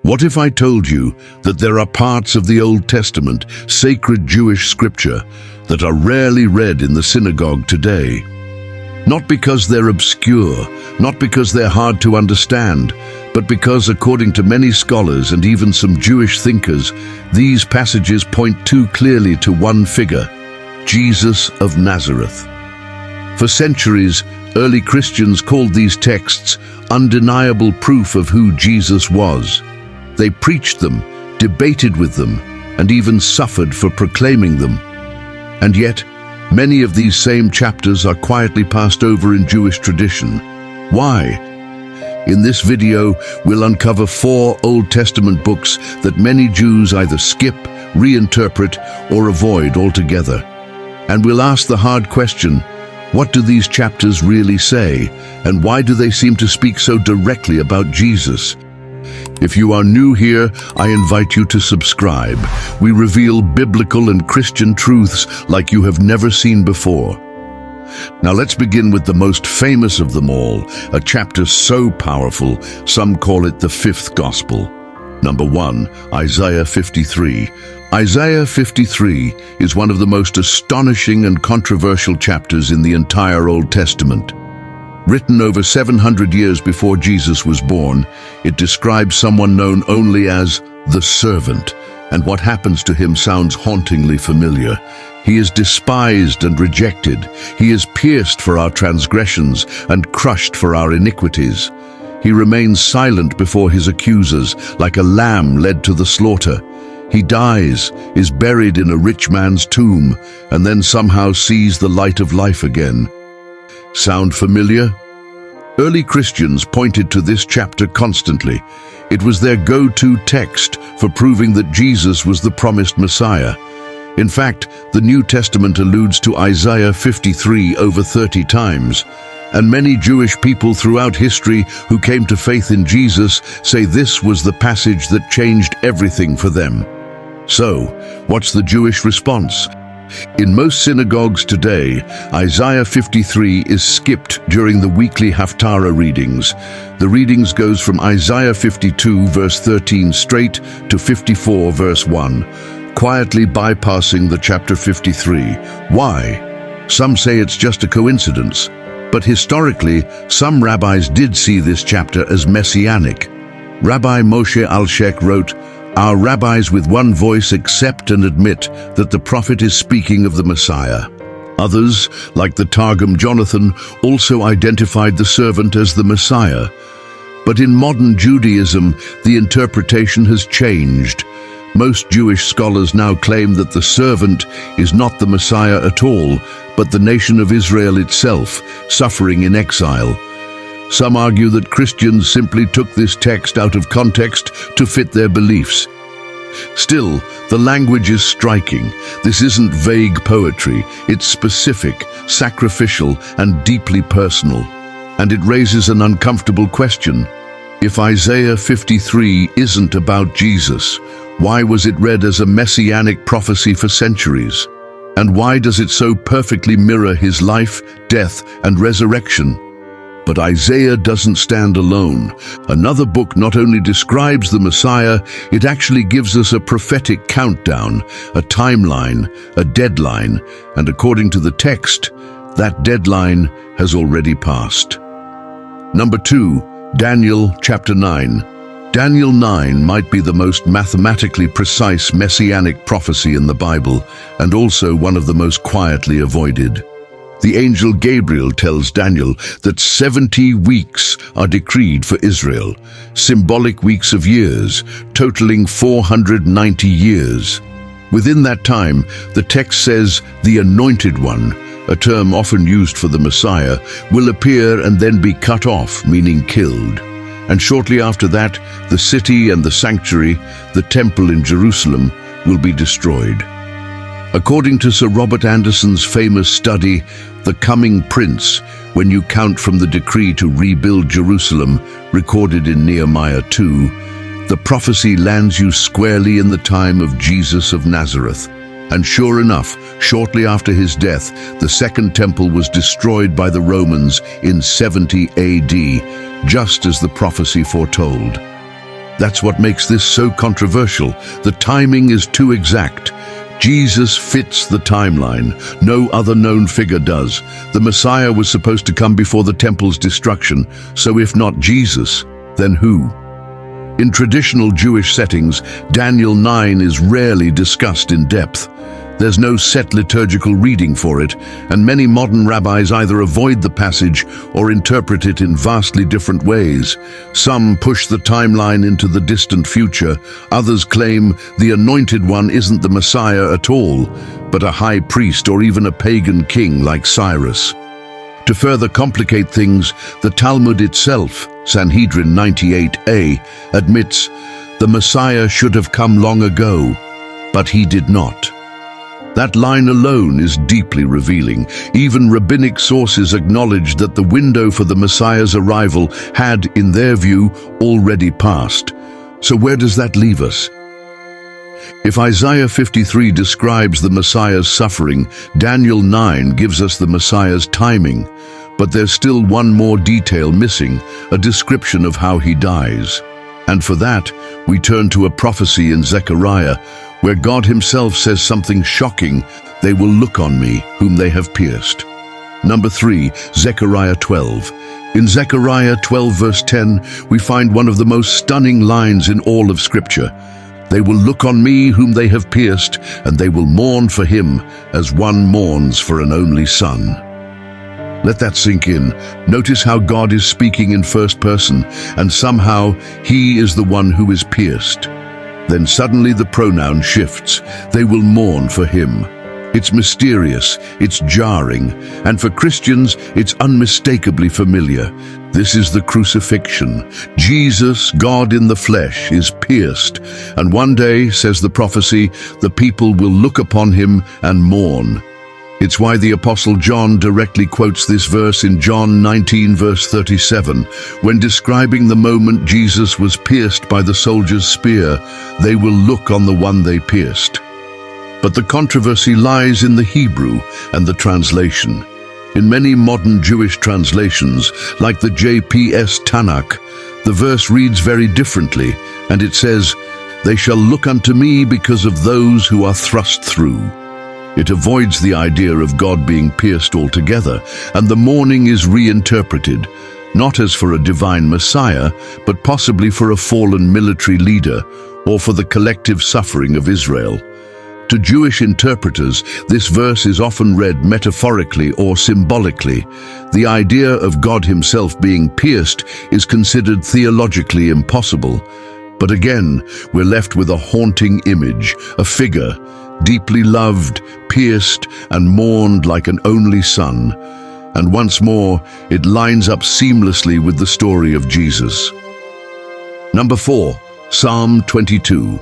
What if I told you that there are parts of the Old Testament, sacred Jewish scripture, that are rarely read in the synagogue today? Not because they're obscure, not because they're hard to understand, but because, according to many scholars and even some Jewish thinkers, these passages point too clearly to one figure, Jesus of Nazareth. For centuries, early Christians called these texts undeniable proof of who Jesus was. They preached them, debated with them, and even suffered for proclaiming them. And yet, many of these same chapters are quietly passed over in Jewish tradition. Why? In this video, we'll uncover 4 Old Testament books that many Jews either skip, reinterpret, or avoid altogether. And we'll ask the hard question, what do these chapters really say, and why do they seem to speak so directly about Jesus? If you are new here, I invite you to subscribe. We reveal biblical and Christian truths like you have never seen before. Now let's begin with the most famous of them all, a chapter so powerful, some call it the 5th Gospel. Number 1, Isaiah 53. Isaiah 53 is one of the most astonishing and controversial chapters in the entire Old Testament. Written over 700 years before Jesus was born, it describes someone known only as the servant, and what happens to him sounds hauntingly familiar. He is despised and rejected. He is pierced for our transgressions and crushed for our iniquities. He remains silent before his accusers, like a lamb led to the slaughter. He dies, is buried in a rich man's tomb, and then somehow sees the light of life again. Sound familiar? Early Christians pointed to this chapter constantly. It was their go-to text for proving that Jesus was the promised Messiah. In fact, the New Testament alludes to Isaiah 53 over 30 times, and many Jewish people throughout history who came to faith in Jesus say this was the passage that changed everything for them. So, what's the Jewish response? In most synagogues today, Isaiah 53 is skipped during the weekly Haftarah readings. The readings goes from Isaiah 52 verse 13 straight to 54 verse 1, quietly bypassing the chapter 53. Why? Some say it's just a coincidence, but historically, some rabbis did see this chapter as messianic. Rabbi Moshe Alshek wrote, "Our rabbis with one voice accept and admit that the prophet is speaking of the Messiah." Others, like the Targum Jonathan, also identified the servant as the Messiah. But in modern Judaism, the interpretation has changed. Most Jewish scholars now claim that the servant is not the Messiah at all, but the nation of Israel itself, suffering in exile. Some argue that Christians simply took this text out of context to fit their beliefs. Still, the language is striking. This isn't vague poetry, it's specific, sacrificial, and deeply personal. And it raises an uncomfortable question. If Isaiah 53 isn't about Jesus, why was it read as a messianic prophecy for centuries? And why does it so perfectly mirror his life, death, and resurrection? But Isaiah doesn't stand alone. Another book not only describes the Messiah, it actually gives us a prophetic countdown, a timeline, a deadline, and according to the text, that deadline has already passed. Number 2, Daniel chapter 9. Daniel 9 might be the most mathematically precise messianic prophecy in the Bible, and also one of the most quietly avoided. The angel Gabriel tells Daniel that 70 weeks are decreed for Israel, symbolic weeks of years, totaling 490 years. Within that time, the text says the Anointed One, a term often used for the Messiah, will appear and then be cut off, meaning killed. And shortly after that, the city and the sanctuary, the temple in Jerusalem, will be destroyed. According to Sir Robert Anderson's famous study, The Coming Prince, when you count from the decree to rebuild Jerusalem, recorded in Nehemiah 2, the prophecy lands you squarely in the time of Jesus of Nazareth. And sure enough, shortly after his death, the Second Temple was destroyed by the Romans in 70 AD, just as the prophecy foretold. That's what makes this so controversial. The timing is too exact. Jesus fits the timeline. No other known figure does. The Messiah was supposed to come before the temple's destruction, so if not Jesus, then who? In traditional Jewish settings, Daniel 9 is rarely discussed in depth. There's no set liturgical reading for it, and many modern rabbis either avoid the passage or interpret it in vastly different ways. Some push the timeline into the distant future. Others claim the Anointed One isn't the Messiah at all, but a high priest or even a pagan king like Cyrus. To further complicate things, the Talmud itself, Sanhedrin 98a, admits the Messiah should have come long ago, but he did not. That line alone is deeply revealing. Even rabbinic sources acknowledge that the window for the Messiah's arrival had, in their view, already passed. So where does that leave us? If Isaiah 53 describes the Messiah's suffering, Daniel 9 gives us the Messiah's timing. But there's still one more detail missing, a description of how he dies. And for that, we turn to a prophecy in Zechariah, where God himself says something shocking: "They will look on me, whom they have pierced." Number 3, Zechariah 12. In Zechariah 12 verse 10, we find one of the most stunning lines in all of Scripture. "They will look on me, whom they have pierced, and they will mourn for him, as one mourns for an only son." Let that sink in. Notice how God is speaking in first person, and somehow he is the one who is pierced. Then suddenly the pronoun shifts. They will mourn for him. It's mysterious, it's jarring, and for Christians, it's unmistakably familiar. This is the crucifixion. Jesus, God in the flesh, is pierced, and one day, says the prophecy, the people will look upon him and mourn. It's why the Apostle John directly quotes this verse in John 19 verse 37, when describing the moment Jesus was pierced by the soldier's spear. They will look on the one they pierced. But the controversy lies in the Hebrew and the translation. In many modern Jewish translations, like the JPS Tanakh, the verse reads very differently, and it says, "They shall look unto me because of those who are thrust through." It avoids the idea of God being pierced altogether, and the mourning is reinterpreted, not as for a divine Messiah, but possibly for a fallen military leader, or for the collective suffering of Israel. To Jewish interpreters, this verse is often read metaphorically or symbolically. The idea of God himself being pierced is considered theologically impossible. But again, we're left with a haunting image, a figure, deeply loved, pierced, and mourned like an only son. And once more, it lines up seamlessly with the story of Jesus. Number 4, Psalm 22.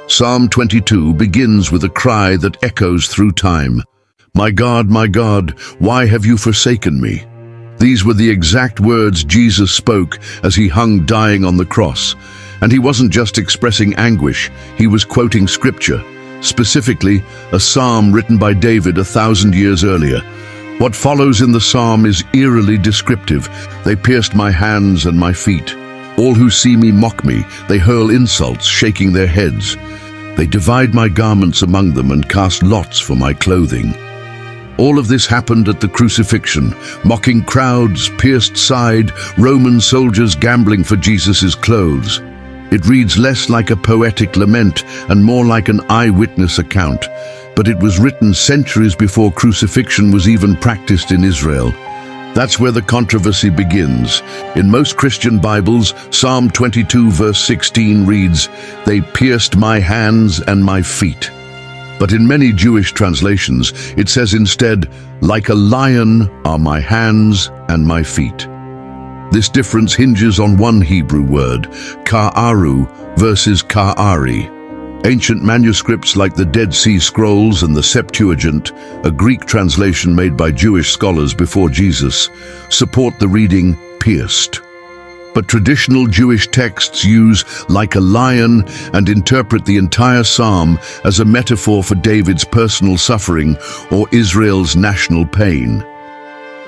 Psalm 22 begins with a cry that echoes through time. my God, why have you forsaken me?" These were the exact words Jesus spoke as he hung dying on the cross. And he wasn't just expressing anguish, he was quoting scripture. Specifically, a psalm written by David 1,000 years earlier. What follows in the psalm is eerily descriptive. "They pierced my hands and my feet. All who see me mock me. They hurl insults, shaking their heads. They divide my garments among them and cast lots for my clothing." All of this happened at the crucifixion. Mocking crowds, pierced side, Roman soldiers gambling for Jesus' clothes. It reads less like a poetic lament and more like an eyewitness account, but it was written centuries before crucifixion was even practiced in Israel. That's where the controversy begins. In most Christian Bibles, Psalm 22 verse 16 reads, "They pierced my hands and my feet." But in many Jewish translations, it says instead, "Like a lion are my hands and my feet." This difference hinges on one Hebrew word, ka'aru versus ka'ari. Ancient manuscripts like the Dead Sea Scrolls and the Septuagint, a Greek translation made by Jewish scholars before Jesus, support the reading pierced. But traditional Jewish texts use "like a lion" and interpret the entire psalm as a metaphor for David's personal suffering or Israel's national pain.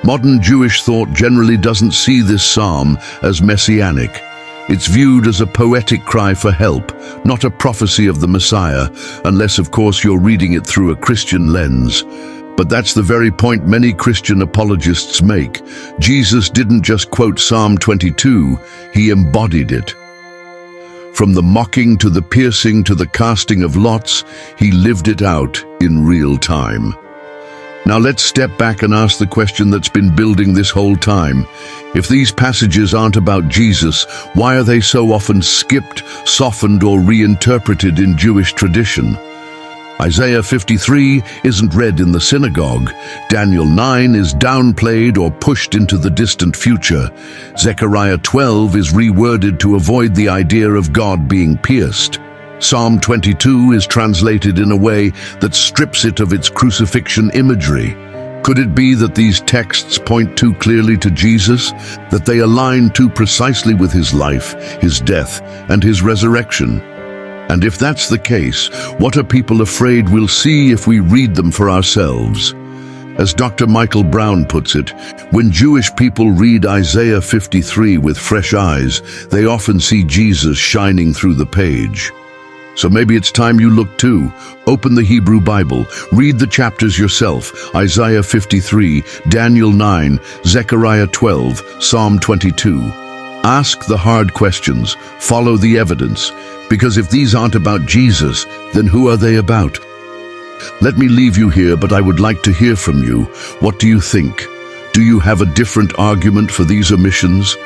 Modern Jewish thought generally doesn't see this psalm as messianic. It's viewed as a poetic cry for help, not a prophecy of the Messiah, unless of course you're reading it through a Christian lens. But that's the very point many Christian apologists make. Jesus didn't just quote Psalm 22, he embodied it. From the mocking to the piercing to the casting of lots, he lived it out in real time. Now let's step back and ask the question that's been building this whole time. If these passages aren't about Jesus, why are they so often skipped, softened, or reinterpreted in Jewish tradition? Isaiah 53 isn't read in the synagogue. Daniel 9 is downplayed or pushed into the distant future. Zechariah 12 is reworded to avoid the idea of God being pierced. Psalm 22 is translated in a way that strips it of its crucifixion imagery. Could it be that these texts point too clearly to Jesus, that they align too precisely with his life, his death, and his resurrection? And if that's the case, what are people afraid we'll see if we read them for ourselves? As Dr. Michael Brown puts it, when Jewish people read Isaiah 53 with fresh eyes, they often see Jesus shining through the page. So maybe it's time you look too. Open the Hebrew Bible, read the chapters yourself, Isaiah 53, Daniel 9, Zechariah 12, Psalm 22. Ask the hard questions, follow the evidence, because if these aren't about Jesus, then who are they about? Let me leave you here, but I would like to hear from you. What do you think? Do you have a different argument for these omissions?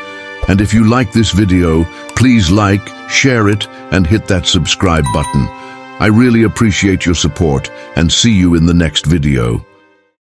And if you like this video, please like, share it, and hit that subscribe button. I really appreciate your support, and see you in the next video.